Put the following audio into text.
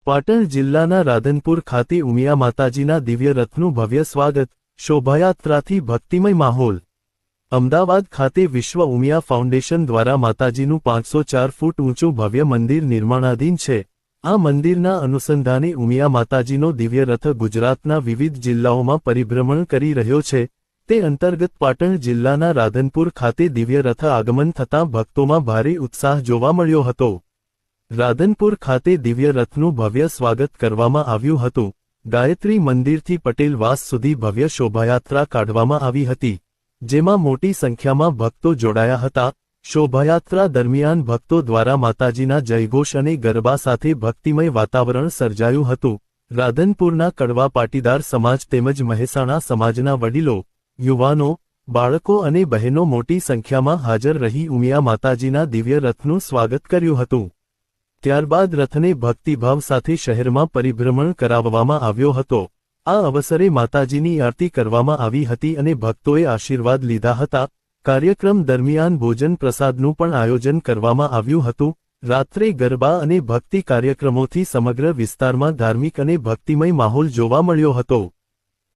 પાટણ જિલ્લાના રાધનપુર ખાતે ઉમિયા માતાજીના દિવ્ય રથનું ભવ્ય સ્વાગત, શોભાયાત્રાથી ભક્તિમય માહોલ। અમદાવાદ ખાતે વિશ્વ ઉમિયા ફાઉન્ડેશન દ્વારા માતાજીનું 504 ફૂટ ઊંચું ભવ્ય મંદિર નિર્માણાધીન છે। આ મંદિરના અનુસંધાને ઉમિયા માતાજીનો દિવ્ય રથ ગુજરાતના વિવિધ જિલ્લાઓમાં પરિભ્રમણ કરી રહ્યો છે। તે અંતર્ગત પાટણ જિલ્લાના રાધનપુર ખાતે દિવ્ય રથ આગમન થતાં ભક્તોમાં ભારે ઉત્સાહ જોવા મળ્યો હતો। રાધનપુર ખાતે દિવ્ય રથનું ભવ્ય સ્વાગત કરવામાં આવ્યું હતું। ગાયત્રી મંદિરથી પટેલ વાસ સુધી ભવ્ય શોભાયાત્રા કાઢવામાં આવી હતી, જેમાં મોટી સંખ્યામાં ભક્તો જોડાયા હતા। શોભાયાત્રા દરમિયાન ભક્તો દ્વારા માતાજીના જયઘોષ અને ગરબા સાથે ભક્તિમય વાતાવરણ સર્જાયું હતું। રાધનપુરના કડવા પાટીદાર સમાજ તેમજ મહેસાણા સમાજના વડીલો, યુવાનો, બાળકો અને બહેનો મોટી સંખ્યામાં હાજર રહી ઉમિયા માતાજીના દિવ્ય રથનું સ્વાગત કર્યું હતું। ત્યારબાદ રથને ભક્તિભાવ સાથે શહેરમાં પરિભ્રમણ કરાવવામાં આવ્યો હતો। આ અવસરે માતાજીની આરતી કરવામાં આવી હતી અને ભક્તોએ આશીર્વાદ લીધા હતા। કાર્યક્રમ દરમિયાન ભોજન પ્રસાદનું પણ આયોજન કરવામાં આવ્યું હતું। રાત્રે ગરબા અને ભક્તિ કાર્યક્રમોથી સમગ્ર વિસ્તારમાં ધાર્મિક અને ભક્તિમય માહોલ જોવા મળ્યો હતો।